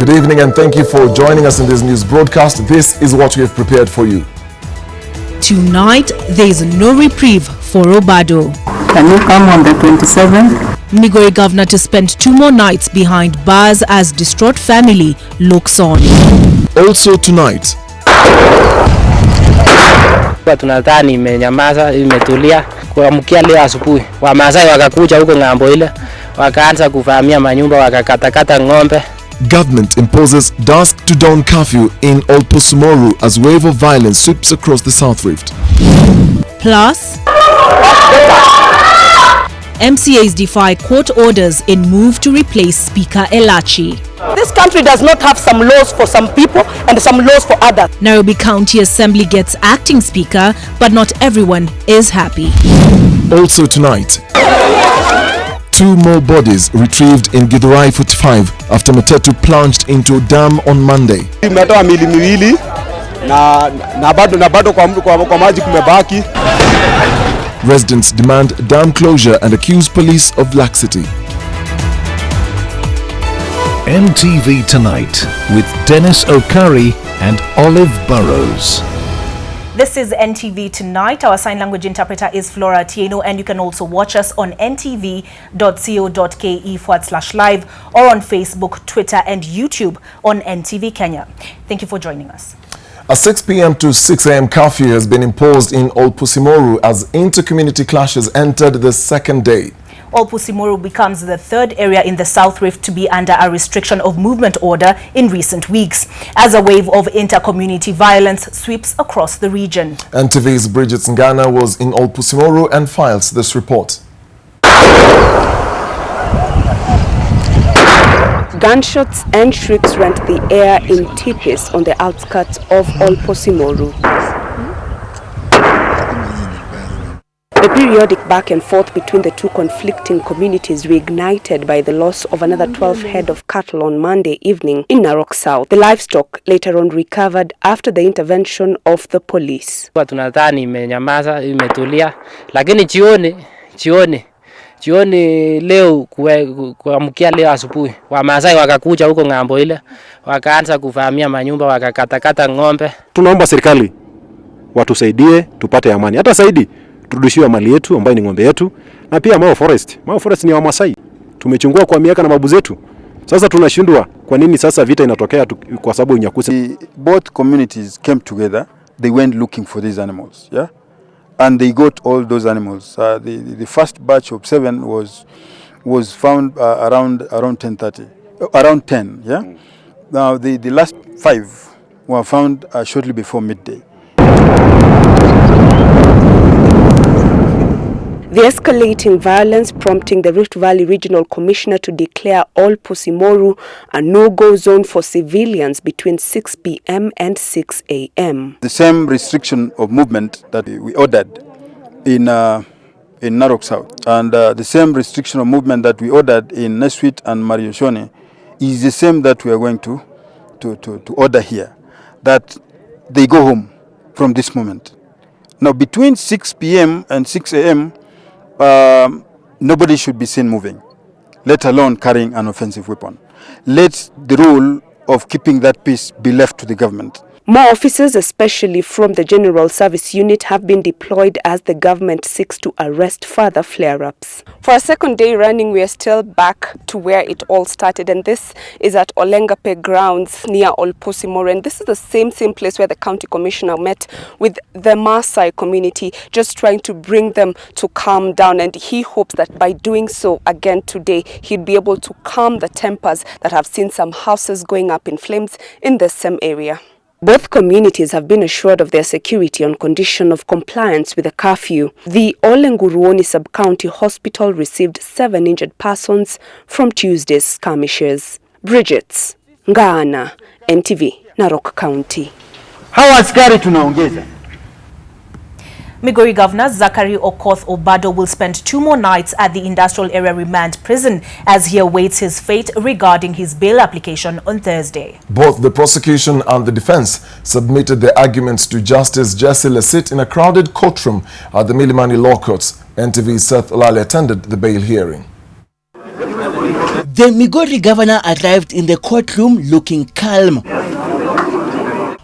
Good evening and thank you for joining us in this news broadcast. This is what we have prepared for you. Tonight, there is no reprieve for Obado. Can you come on the 27th? Migori governor to spend 2 more nights behind bars as distraught family looks on. Also tonight, tunadhani imenyamaza, imetulia. Kuamkia leo asubuhi Wamasai wakakuja huko ng'ambo ile, wakaanza kuvamia manyumba, wakakatakata ng'ombe. Government imposes dusk to dawn curfew in Olposumoru as wave of violence sweeps across the South Rift. Plus, MCAs defy court orders in move to replace Speaker Elachi. This country does not have some laws for some people and some laws for others. Nairobi County Assembly gets acting speaker, but not everyone is happy. Also tonight, 2 more bodies retrieved in Githurai 45 after matatu plunged into a dam on Monday. Tumetoa miili miwili na bado kwa maji kumebaki. Residents demand dam closure and accuse police of laxity. NTV Tonight with Dennis Okari and Olive Burrows. This is NTV Tonight. Our sign language interpreter is Flora Tieno, and you can also watch us on ntv.co.ke/live or on Facebook, Twitter and YouTube on NTV Kenya. Thank you for joining us. A 6 p.m. to 6 a.m. curfew has been imposed in Olposumoru as inter-community clashes entered the second day. Olposumoru becomes the 3rd area in the South Rift to be under a restriction of movement order in recent weeks, as a wave of inter-community violence sweeps across the region. NTV's Bridget Ngana was in Olposumoru and files this report. Gunshots and shrieks rent the air in Tipis on the outskirts of Olposumoru. The periodic back and forth between the two conflicting communities reignited by the loss of another 12 head of cattle on Monday evening in Narok South. The livestock later on recovered after the intervention of the police. Tunadhani imenyamaza, imetulia, lakini jioni leo kuamkia leo asubuhi Wamasai wakakuja huko ng'ambo ile, wakaanza kuvamia manyumba, wakakatakata ng'ombe. Tunaomba serikali watusaidie tupate amani. Hata saidi turudishiwe mali yetu ambayo ni ng'ombe yetu, na pia Mau Forest. Mau Forest ni wa Wamasai. Tumechungua kwa miaka na babu zetu. Sasa tunashindwa kwa nini sasa vita inatokea kwa sababu unyakuzi. Both communities came together. They went looking for these animals, yeah? And they got all those animals. The first batch of 7 was found around 10:30, around 10, yeah. Now the last 5 were found shortly before midday. The escalating violence prompting the Rift Valley Regional Commissioner to declare Olposumoru a no-go zone for civilians between 6 p.m. and 6 a.m. The same restriction of movement that we ordered in Narok South and the same restriction of movement that we ordered in Neswit and Marioshone is the same that we are going to order here, that they go home from this moment. Now between 6 p.m. and 6 a.m. Nobody should be seen moving, let alone carrying an offensive weapon. Let the rule of keeping that peace be left to the government. More officers, especially from the General Service Unit, have been deployed as the government seeks to arrest further flare-ups. For a second day running, we are still back to where it all started, and this is at Olengape grounds near Olposumoru. And this is the same place where the county commissioner met with the Maasai community, just trying to bring them to calm down. And he hopes that by doing so again today, he'd be able to calm the tempers that have seen some houses going up in flames in the same area. Both communities have been assured of their security on condition of compliance with the curfew. The Olenguruoni Sub-County Hospital received 7 injured persons from Tuesday's skirmishes. Bridget Ngana, NTV, Narok County. Hawa askari tunaongeza. Migori Governor Zachary Okoth Obado will spend 2 more nights at the Industrial Area Remand Prison as he awaits his fate regarding his bail application on Thursday. Both the prosecution and the defense submitted their arguments to Justice Jesse Lesit in a crowded courtroom at the Kilimani Law Courts. NTV's Seth Olale attended the bail hearing. The Migori governor arrived in the courtroom looking calm.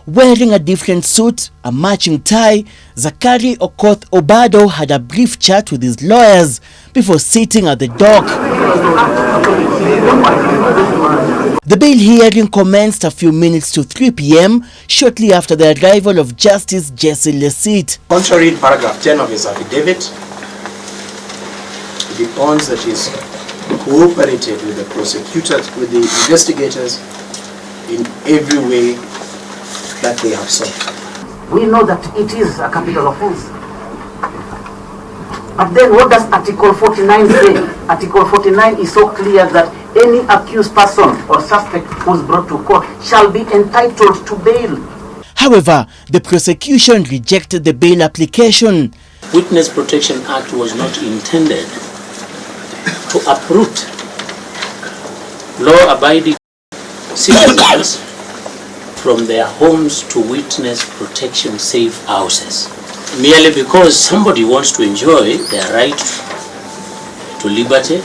Wearing a different suit, a matching tie, Zakari Okoth Obado had a brief chat with his lawyers before sitting at the dock. The bail hearing commenced a few minutes to 3 p.m. shortly after the arrival of Justice Jesse Lesit. Contrary to paragraph 10 of his affidavit, he owns that he's cooperated with the prosecutors, with the investigators in every way that they have sought. We know that it is a capital offense. But then what does Article 49 say? Article 49 is so clear that any accused person or suspect who is brought to court shall be entitled to bail. However, the prosecution rejected the bail application. Witness Protection Act was not intended to uproot law-abiding citizens from their homes to witness protection safe houses, merely because somebody wants to enjoy their right to liberty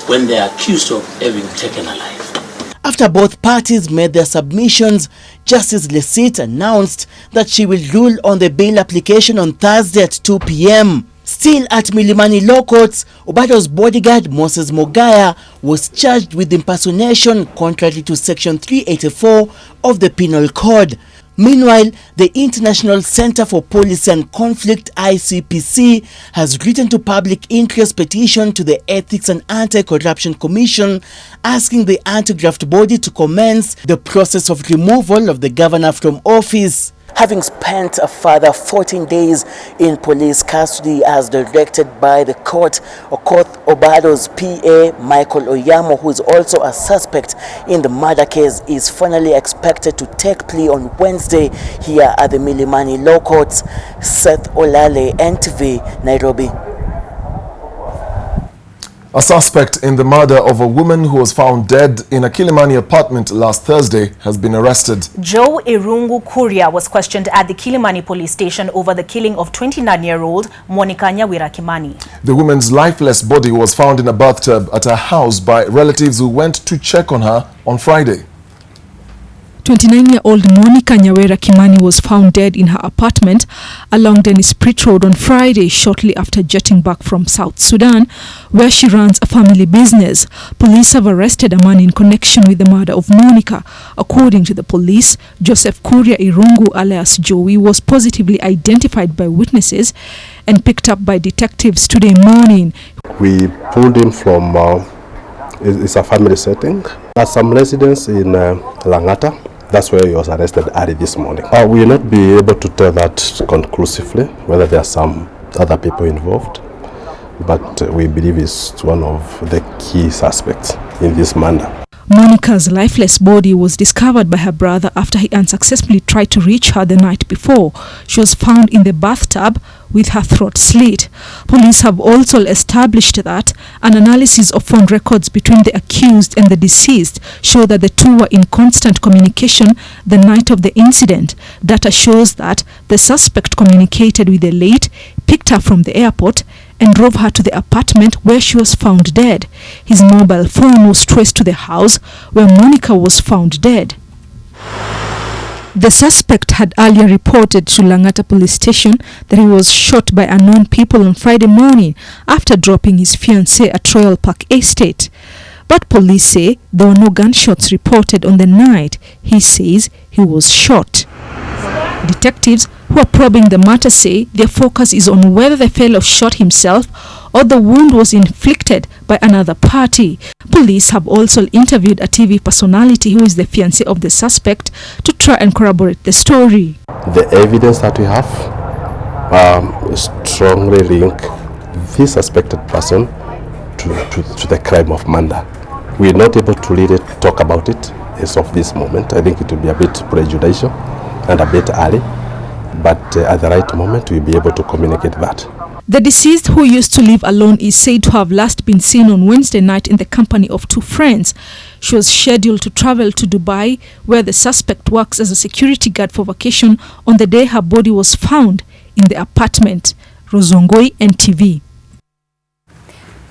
when they are accused of having taken a life. After both parties made their submissions, Justice Lesit announced that she will rule on the bail application on Thursday at 2 p.m. Still at Kilimani Law Courts, Obado's bodyguard Moses Mogaya was charged with impersonation contrary to Section 384 of the Penal Code. Meanwhile, the International Center for Policy and Conflict ICPC has written to public interest petition to the Ethics and Anti-Corruption Commission asking the anti-graft body to commence the process of removal of the governor from office. Having spent a further 14 days in police custody as directed by the court, Okoth Obado's PA, Michael Oyamo, who is also a suspect in the murder case, is finally expected to take plea on Wednesday here at the Kilimani Law Courts. Seth Olale, NTV, Nairobi. A suspect in the murder of a woman who was found dead in a Kilimani apartment last Thursday has been arrested. Joe Irungu Kuria was questioned at the Kilimani police station over the killing of 29-year-old Monica Nyawira Kimani. The woman's lifeless body was found in a bathtub at her house by relatives who went to check on her on Friday. 29-year-old Monica Nyawira Kimani was found dead in her apartment along Dennis Pitt Road on Friday, shortly after jetting back from South Sudan, where she runs a family business. Police have arrested a man in connection with the murder of Monica. According to the police, Joseph Kuria Irungu alias Joey was positively identified by witnesses and picked up by detectives today morning. We pulled him from, it's a family setting, at some residence in Langata. That's where he was arrested early this morning. We will not be able to tell that conclusively, whether there are some other people involved, but we believe he's one of the key suspects in this manner. Monica's lifeless body was discovered by her brother after he unsuccessfully tried to reach her the night before. She was found in the bathtub with her throat slit. Police have also established that an analysis of phone records between the accused and the deceased show that the two were in constant communication the night of the incident. Data shows that the suspect communicated with the late, picked her from the airport, and drove her to the apartment where she was found dead. His mobile phone was traced to the house where Monica was found dead. The suspect had earlier reported to Langata police station that he was shot by unknown people on Friday morning after dropping his fiancée at Royal Park Estate. But police say there were no gunshots reported on the night he says he was shot. Detectives who are probing the matter say their focus is on whether the fellow shot himself or the wound was inflicted by another party. Police have also interviewed a TV personality who is the fiancé of the suspect to try and corroborate the story. The evidence that we have strongly link this suspected person to the crime of murder. We are not able to really talk about it as of this moment. I think it will be a bit prejudicial and a bit early, but at the right moment we'll be able to communicate that. The deceased, who used to live alone, is said to have last been seen on Wednesday night in the company of two friends. She was scheduled to travel to Dubai, where the suspect works as a security guard for vacation, on the day her body was found in the apartment. Rozongoi, NTV.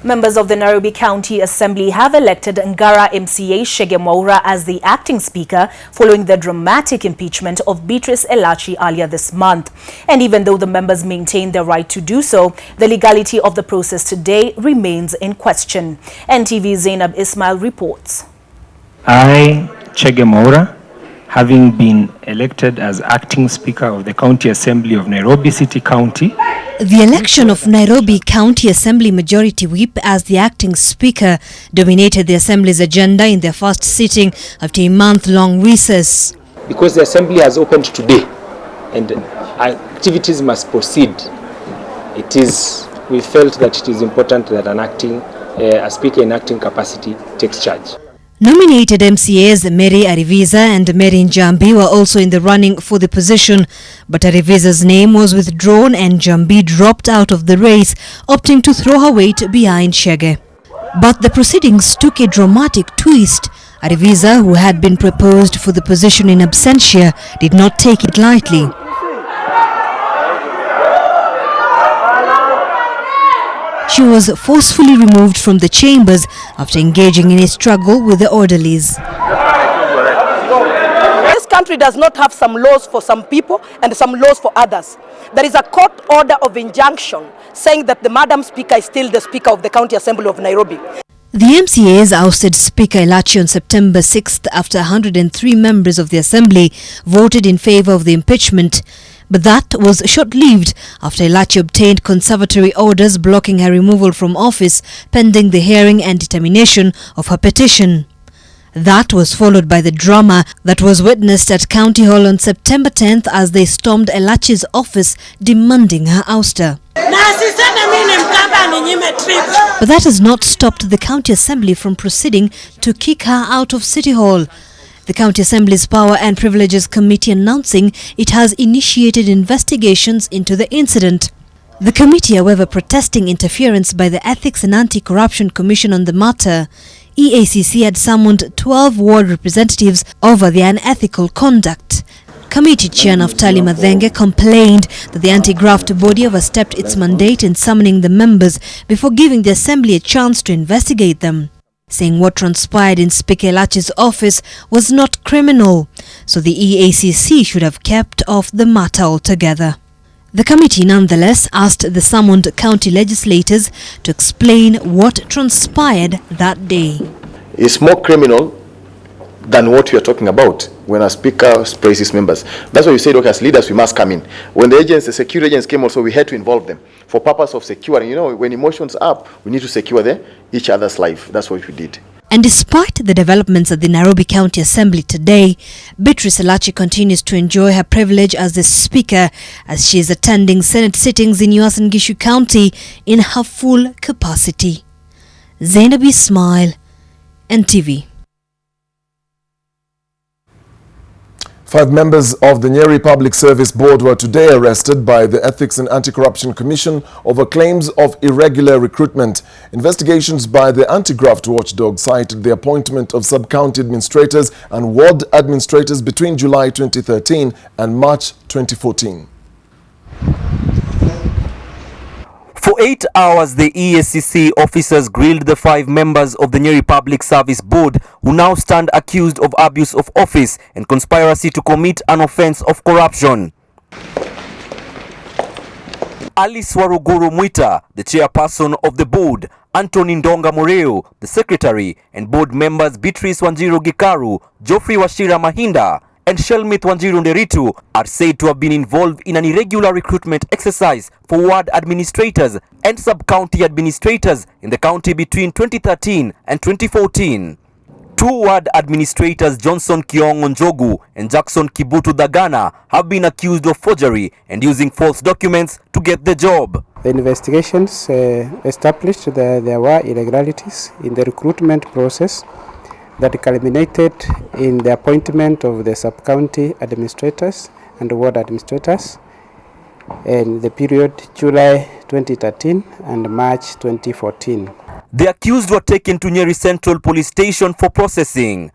Members of the Nairobi County Assembly have elected Ngara MCA Shege Mwaura as the acting speaker following the dramatic impeachment of Beatrice Elachi earlier this month. And even though the members maintain their right to do so, the legality of the process today remains in question. NTV Zainab Ismail reports. I, Shege Mwaura, having been elected as acting speaker of the County Assembly of Nairobi City County. The election of Nairobi County Assembly Majority Whip as the acting speaker dominated the Assembly's agenda in their first sitting after a month-long recess. Because the Assembly has opened today and activities must proceed, we felt that it is important that a speaker in acting capacity takes charge. Nominated MCAs Mary Ariviza and Mary Njambi were also in the running for the position, but Ariviza's name was withdrawn and Njambi dropped out of the race, opting to throw her weight behind Shege. But the proceedings took a dramatic twist. Ariviza, who had been proposed for the position in absentia, did not take it lightly. She was forcefully removed from the chambers after engaging in a struggle with the orderlies. This country does not have some laws for some people and some laws for others. There is a court order of injunction saying that the Madam Speaker is still the Speaker of the County Assembly of Nairobi. The MCAs ousted Speaker Elachi on September 6th after 103 members of the Assembly voted in favor of the impeachment. But that was short-lived after Elachi obtained conservatory orders blocking her removal from office pending the hearing and determination of her petition. That was followed by the drama that was witnessed at County Hall on September 10th as they stormed Elachi's office demanding her ouster. But that has not stopped the County Assembly from proceeding to kick her out of City Hall. The County Assembly's Power and Privileges Committee announcing it has initiated investigations into the incident. The committee, however, protesting interference by the Ethics and Anti-Corruption Commission on the matter. EACC had summoned 12 ward representatives over the unethical conduct. Committee Chair Naftali Madhenge complained that the anti-graft body overstepped its mandate in summoning the members before giving the Assembly a chance to investigate them, saying what transpired in Speaker Elachi's office was not criminal, so the EACC should have kept off the matter altogether. The committee nonetheless asked the summoned county legislators to explain what transpired that day. It's more criminal than what we are talking about when a speaker praises members. That's why we said, okay, as leaders, we must come in. When the security agents came also, we had to involve them for purpose of securing. You know, when emotions are up, we need to secure each other's life. That's what we did. And despite the developments at the Nairobi County Assembly today, Beatrice Elachi continues to enjoy her privilege as the Speaker as she is attending Senate sittings in Uasin Gishu County in her full capacity. Zainab Ismail, NTV. 5 members of the Nyeri Public Service Board were today arrested by the Ethics and Anti-Corruption Commission over claims of irregular recruitment. Investigations by the anti-graft watchdog cited the appointment of sub-county administrators and ward administrators between July 2013 and March 2014. For 8 hours, the EACC officers grilled the 5 members of the Nyeri Public Service Board who now stand accused of abuse of office and conspiracy to commit an offense of corruption. Alice Waruguru Mwita, the chairperson of the board, Anthony Ndonga Moreo, the secretary, and board members Beatrice Wanjiru Gikaru, Geoffrey Washira Mahinda, and Shelmith Wanjiru Nderitu are said to have been involved in an irregular recruitment exercise for ward administrators and sub-county administrators in the county between 2013 and 2014. 2 ward administrators, Johnson Kiong Njogu and Jackson Kibutu Dagana, have been accused of forgery and using false documents to get the job. The investigations established that there were irregularities in the recruitment process that culminated in the appointment of the sub-county administrators and ward administrators in the period July 2013 and March 2014. The accused were taken to Nyeri Central Police Station for processing.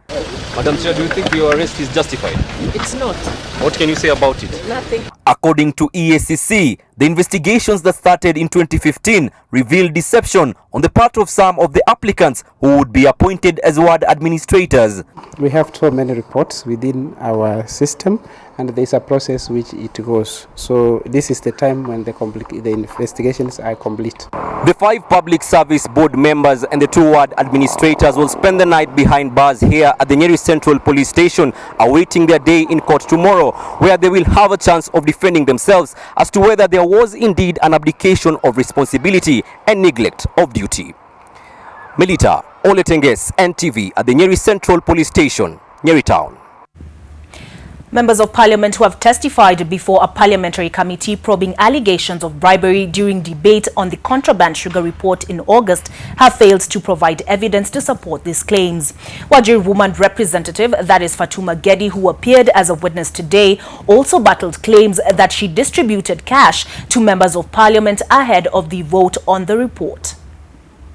Madam Chair, do you think your arrest is justified? It's not. What can you say about it? Nothing. According to EACC, the investigations that started in 2015 revealed deception on the part of some of the applicants who would be appointed as ward administrators. We have so many reports within our system, and there is a process which it goes. So this is the time when the investigations are complete. The 5 public service board members and the 2 ward administrators will spend the night behind bars here at the Nyeri Central Police Station, awaiting their day in court tomorrow, where they will have a chance of defending themselves as to whether there was indeed an abdication of responsibility and neglect of duty. Melita Oletenges, NTV, at the Nyeri Central Police Station, Nyeri Town. Members of Parliament who have testified before a parliamentary committee probing allegations of bribery during debate on the contraband sugar report in August have failed to provide evidence to support these claims. Wajir woman representative, that is Fatuma Gedi, who appeared as a witness today, also battled claims that she distributed cash to members of Parliament ahead of the vote on the report.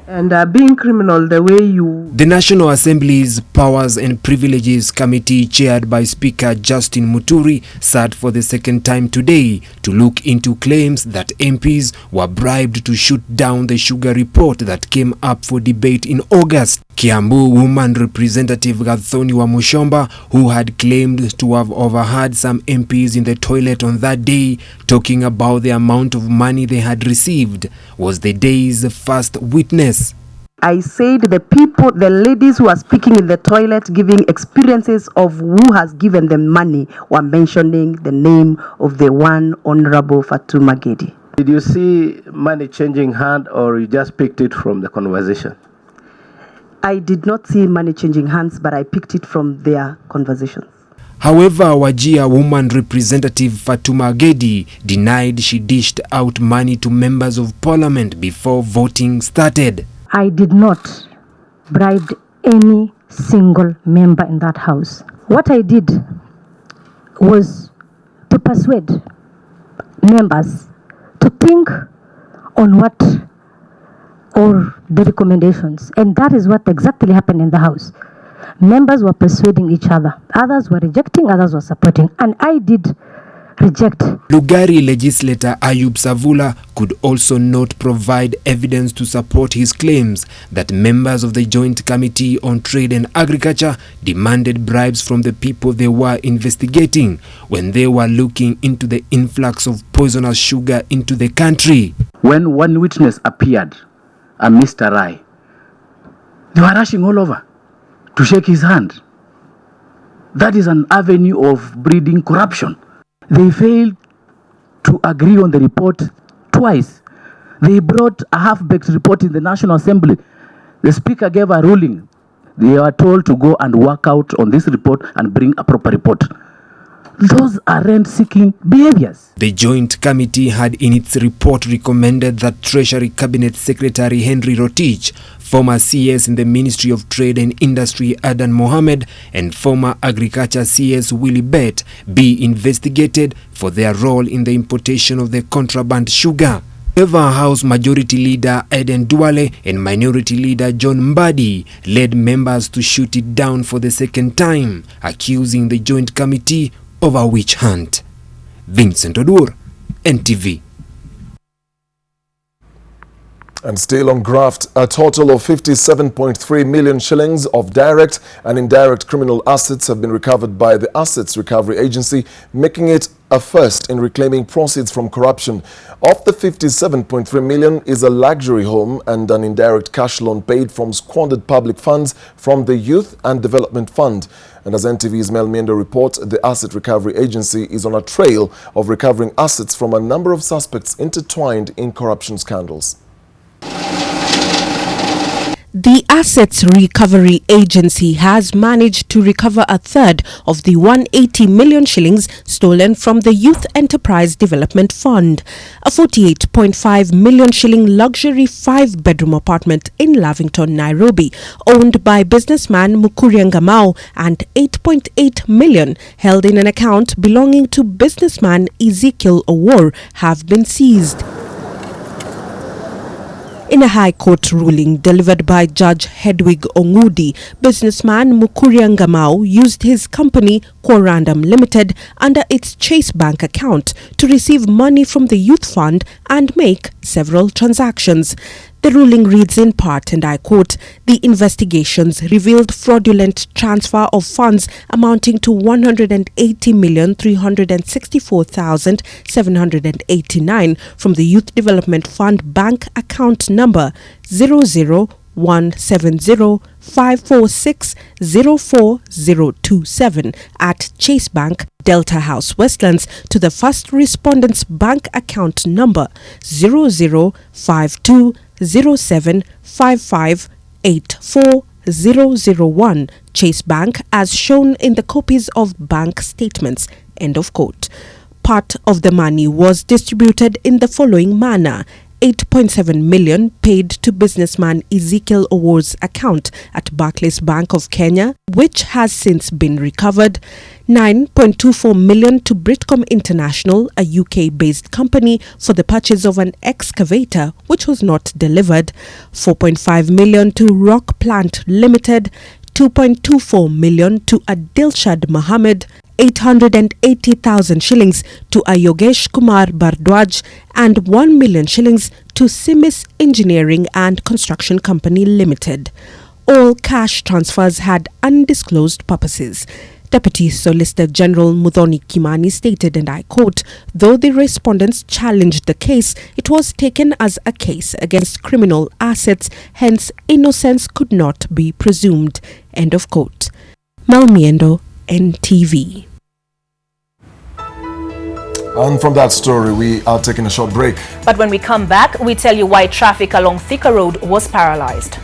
And being criminal the way you... The National Assembly's Powers and Privileges Committee, chaired by Speaker Justin Muturi, sat for the second time today to look into claims that MPs were bribed to shoot down the sugar report that came up for debate in August. Kiambu woman representative Gathoni Wamushomba, who had claimed to have overheard some MPs in the toilet on that day talking about the amount of money they had received, was the day's first witness. I said the ladies who are speaking in the toilet, giving experiences of who has given them money, were mentioning the name of the one Honorable Fatuma Gedi. Did you see money changing hand, or you just picked it from the conversation? I did not see money changing hands, but I picked it from their conversations. However, Wajir woman representative Fatuma Gedi denied she dished out money to members of Parliament before voting started. I did not bribe any single member in that house. What I did was to persuade members to think on what or the recommendations, and that is what exactly happened in the house. Members were persuading each other, others were rejecting, others were supporting, and I did reject. Lugari legislator Ayub Savula could also not provide evidence to support his claims that members of the Joint Committee on Trade and Agriculture demanded bribes from the people they were investigating when they were looking into the influx of poisonous sugar into the country. When one witness appeared, a Mr. Rai, they were rushing all over to shake his hand. That is an avenue of breeding corruption. They failed to agree on the report twice. They brought a half-baked report in the National Assembly. The Speaker gave a ruling. They were told to go and work out on this report and bring a proper report. Those are rent-seeking behaviors. The Joint Committee had in its report recommended that Treasury Cabinet Secretary Henry Rotich, former CS in the Ministry of Trade and Industry Adan Mohammed, and former Agriculture CS Willie Bett be investigated for their role in the importation of the contraband sugar. However, House Majority Leader Eden Duale and Minority Leader John Mbadi led members to shoot it down for the second time, accusing the Joint Committee of a witch hunt. Vincent Odur, NTV. And still on graft, a total of 57.3 million shillings of direct and indirect criminal assets have been recovered by the Assets Recovery Agency, making it a first in reclaiming proceeds from corruption. Of the 57.3 million is a luxury home and an indirect cash loan paid from squandered public funds from the Youth and Development Fund. And as NTV's Mel Miendo reports, the Asset Recovery Agency is on a trail of recovering assets from a number of suspects intertwined in corruption scandals. The Assets Recovery Agency has managed to recover a third of the 180 million shillings stolen from the Youth Enterprise Development Fund. A 48.5 million shilling luxury 5-bedroom apartment in Lavington, Nairobi, owned by businessman Mukuri Ngamau, and 8.8 million held in an account belonging to businessman Ezekiel Owor have been seized. In a High Court ruling delivered by Judge Hedwig Ongudi, businessman Mukuria Ngamau used his company Quarandam Limited under its Chase Bank account to receive money from the Youth Fund and make several transactions. The ruling reads in part, and I quote, "The investigations revealed fraudulent transfer of funds amounting to 180,364,789 from the Youth Development Fund bank account number 00170546040027 at Chase Bank, Delta House, Westlands to the first respondent's bank account number 00520755840001 Chase Bank as shown in the copies of bank statements." End of quote. Part of the money was distributed in the following manner: 8.7 million paid to businessman Ezekiel Owor's account at Barclays Bank of Kenya, which has since been recovered. 9.24 million to Britcom International, a UK-based company, for the purchase of an excavator, which was not delivered. 4.5 million to Rock Plant Limited. 2.24 million to Adilshad Mohammed. 880,000 shillings to Ayogesh Kumar Bardwaj and 1 million shillings to Simis Engineering and Construction Company Limited. All cash transfers had undisclosed purposes. Deputy Solicitor General Muthoni Kimani stated, and I quote, "Though the respondents challenged the case, it was taken as a case against criminal assets, hence innocence could not be presumed." End of quote. Malmiendo, NTV. And from that story, we are taking a short break. But when we come back, we tell you why traffic along Thika Road was paralyzed.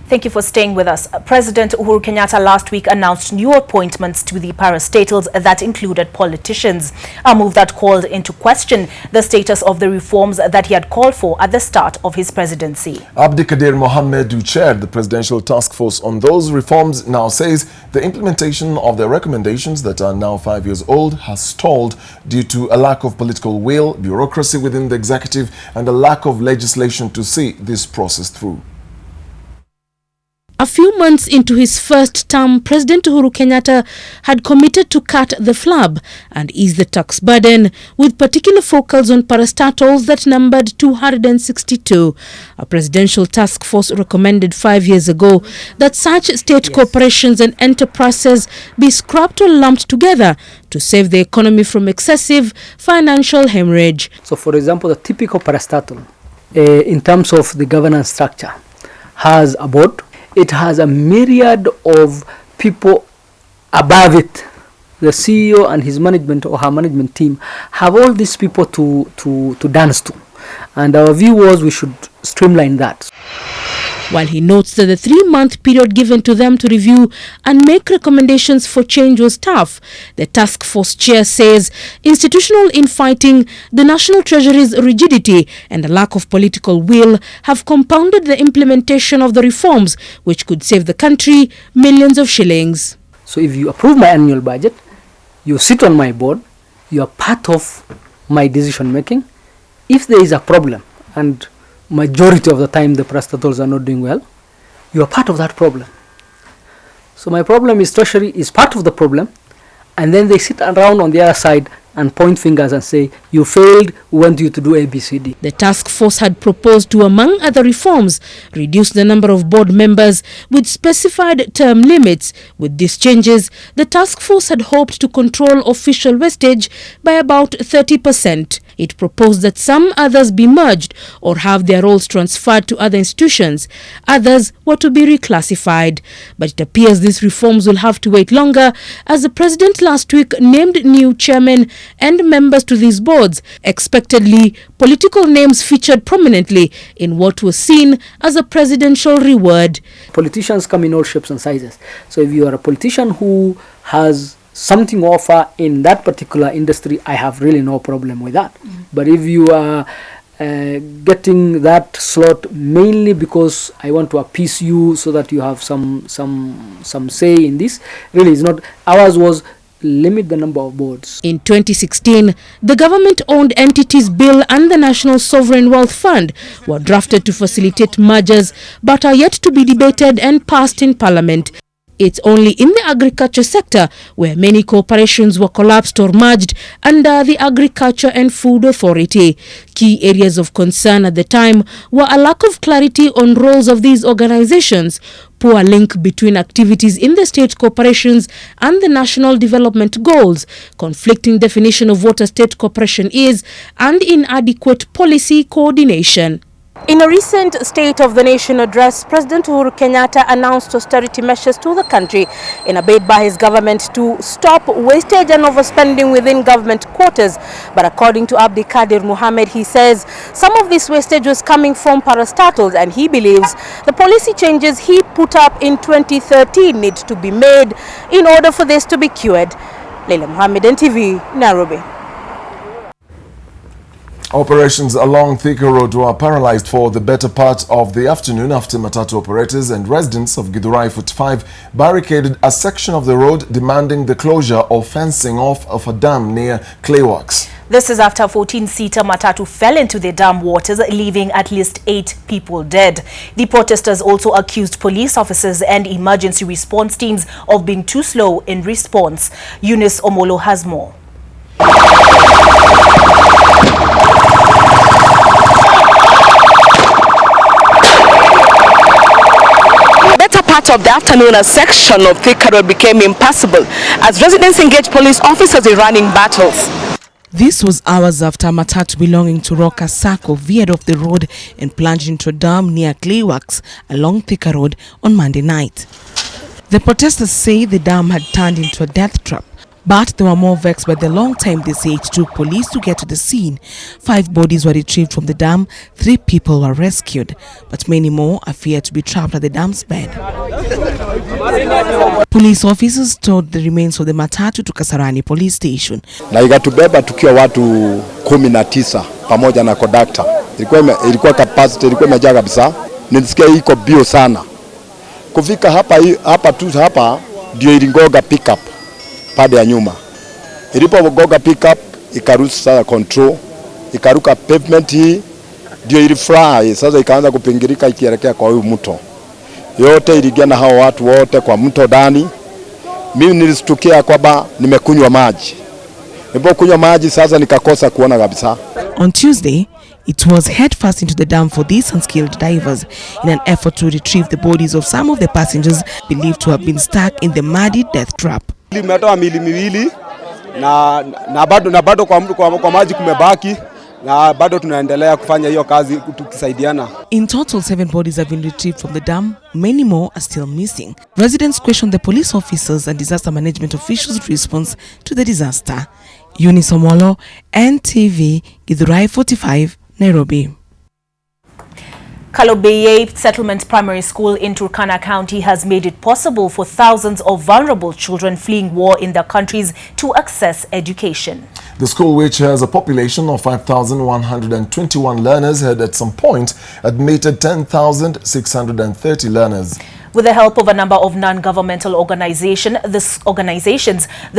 Thank you for staying with us. President Uhuru Kenyatta last week announced new appointments to the parastatals that included politicians, a move that called into question the status of the reforms that he had called for at the start of his presidency. Abdikadir Mohammed, who chaired the presidential task force on those reforms, now says the implementation of the recommendations that are now 5 years old has stalled due to a lack of political will, bureaucracy within the executive, and a lack of legislation to see this process through. A few months into his first term, President Uhuru Kenyatta had committed to cut the flab and ease the tax burden, with particular focus on parastatals that numbered 262. A presidential task force recommended 5 years ago that such state corporations and enterprises be scrapped or lumped together to save the economy from excessive financial hemorrhage. So, for example, the typical parastatal, in terms of the governance structure, has a board. It has a myriad of people above it. The CEO and his management or her management team have all these people to dance to. And our view was we should streamline that. While he notes that the 3-month period given to them to review and make recommendations for change was tough, the task force chair says institutional infighting, the National Treasury's rigidity and a lack of political will have compounded the implementation of the reforms which could save the country millions of shillings. So if you approve my annual budget, you sit on my board, you are part of my decision making. If there is a problem, and majority of the time the parastatals are not doing well, you are part of that problem. So my problem is Treasury is part of the problem, and then they sit around on the other side and point fingers and say, you failed, we want you to do ABCD. The task force had proposed to, among other reforms, reduce the number of board members with specified term limits. With these changes, the task force had hoped to control official wastage by about 30%. It proposed that some others be merged or have their roles transferred to other institutions. Others were to be reclassified. But it appears these reforms will have to wait longer, as the president last week named new chairmen and members to these boards. Expectedly, political names featured prominently in what was seen as a presidential reward. Politicians come in all shapes and sizes. So if you are a politician who has something to offer in that particular industry, I have really no problem with that. But if you are getting that slot mainly because I want to appease you so that you have some say in this, really is not. Ours was limit the number of boards. In 2016, the government-owned entities bill and the National Sovereign Wealth Fund were drafted to facilitate mergers but are yet to be debated and passed in Parliament. It's only in the agriculture sector where many corporations were collapsed or merged under the Agriculture and Food Authority. Key areas of concern at the time were a lack of clarity on roles of these organizations, poor link between activities in the state corporations and the national development goals, conflicting definition of what a state corporation is, and inadequate policy coordination. In a recent State of the Nation address, President Uhuru Kenyatta announced austerity measures to the country in a bid by his government to stop wastage and overspending within government quarters. But according to Abdikadir Mohammed, he says some of this wastage was coming from parastatals, and he believes the policy changes he put up in 2013 need to be made in order for this to be cured. Leila Mohammed, NTV, Nairobi. Operations along Thika Road were paralyzed for the better part of the afternoon after matatu operators and residents of Githurai 45 barricaded a section of the road demanding the closure or fencing off of a dam near Clayworks. This is after a 14-seater matatu fell into the dam waters, leaving at least 8 people dead. The protesters also accused police officers and emergency response teams of being too slow in response. Eunice Omolo has more. Part of the afternoon, a section of Thika Road became impassable as residents engaged police officers in running battles. This was hours after a matatu belonging to Roka Sacco veered off the road and plunged into a dam near Clayworks along Thika Road on Monday night. The protesters say the dam had turned into a death trap, But they were more vexed by the long time they say it took police to get to the scene. 5 bodies were retrieved from the dam, 3 people were rescued, but many more are feared to be trapped at the dam's bed. Police officers towed the remains of the matatu to Kasarani police station. Na ikatubeba tukiwa watu 19 pamoja na conductor. Ilikuwa capacity ilikuwa imejaa kabisa. Nilisikia iko bio sana. Kufika hapa ndio ilingoga pickup pande ya nyuma. Ilipogoga pickup ikarusa control, ikaruka pavement hii ndio ilifly. Sasa ikaanza kupingirika ikielekea kwa huyu mto. Yote iligia na hao watu wote kwa mto ndani. Mimi nilistukia kwamba nimekunywa maji. Nilipokunywa maji sasa nikakosa kuona kabisa. On Tuesday, it was headfirst into the dam for these unskilled divers in an effort to retrieve the bodies of some of the passengers believed to have been stuck in the muddy death trap. Limetoa mili miwili na bado kwa maji kumebaki na bado tunaendelea kufanya hiyo kazi tukisaidiana. In total, 7 bodies have been retrieved from the dam. Many more are still missing. Residents question the police officers and disaster management officials' response to the disaster. Eunice Omolo, NTV, Githurai 45, Nairobi. Kalobeye Settlement Primary School in Turkana County has made it possible for thousands of vulnerable children fleeing war in their countries to access education. The school, which has a population of 5,121 learners, had at some point admitted 10,630 learners. With the help of a number of non-governmental organizations, the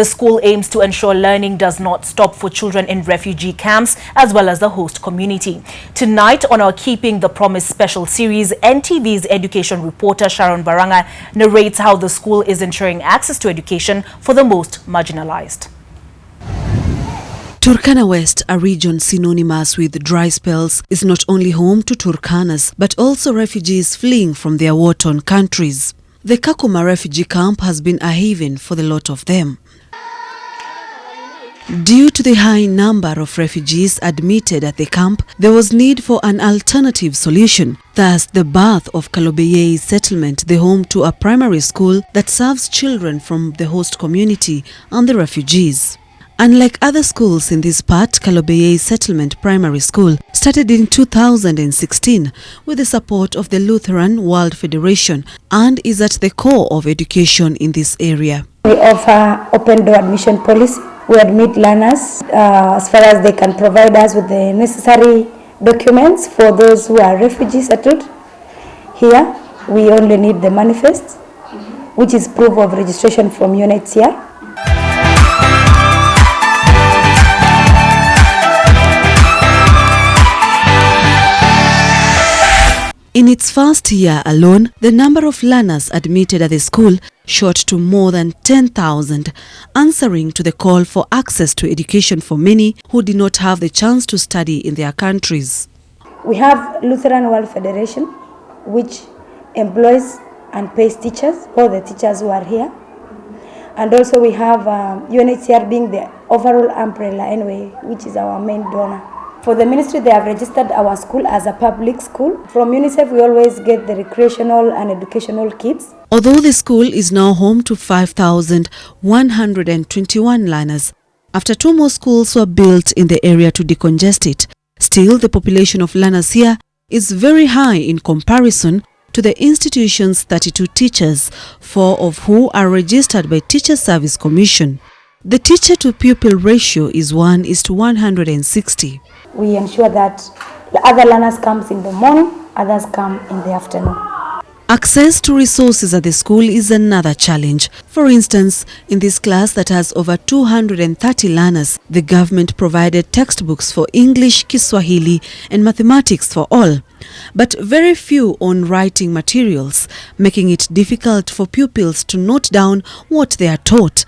school aims to ensure learning does not stop for children in refugee camps as well as the host community. Tonight on our Keeping the Promise special series, NTV's education reporter Sharon Baranga narrates how the school is ensuring access to education for the most marginalized. Turkana West, a region synonymous with dry spells, is not only home to Turkanas, but also refugees fleeing from their war-torn countries. The Kakuma refugee camp has been a haven for the lot of them. Due to the high number of refugees admitted at the camp, there was need for an alternative solution. Thus, the birth of Kalobeye Settlement, the home to a primary school that serves children from the host community and the refugees. Unlike other schools in this part, Kalobeye Settlement Primary School started in 2016 with the support of the Lutheran World Federation and is at the core of education in this area. We offer open door admission policy. We admit learners as far as they can provide us with the necessary documents for those who are refugees settled. Here, we only need the manifest, which is proof of registration from UNHCR. In its first year alone, the number of learners admitted at the school shot to more than 10,000, answering to the call for access to education for many who did not have the chance to study in their countries. We have Lutheran World Federation, which employs and pays teachers, all the teachers who are here. And also we have UNHCR being the overall umbrella anyway, which is our main donor. For the ministry, they have registered our school as a public school. From UNICEF, we always get the recreational and educational kits. Although the school is now home to 5,121 learners, after 2 more schools were built in the area to decongest it, still the population of learners here is very high in comparison to the institution's 32 teachers, 4 of who are registered by Teacher Service Commission. The teacher-to-pupil ratio is 1:160. We ensure that the other learners come in the morning, others come in the afternoon. Access to resources at the school is another challenge. For instance, in this class that has over 230 learners, the government provided textbooks for English, Kiswahili, and mathematics for all, but very few on writing materials, making it difficult for pupils to note down what they are taught.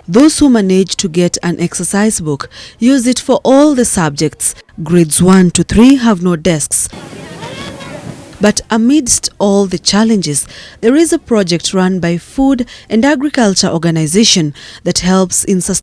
Those who manage to get an exercise book use it for all the subjects. Grades 1 to 3 have no desks. But amidst all the challenges, there is a project run by Food and Agriculture Organization that helps in sustaining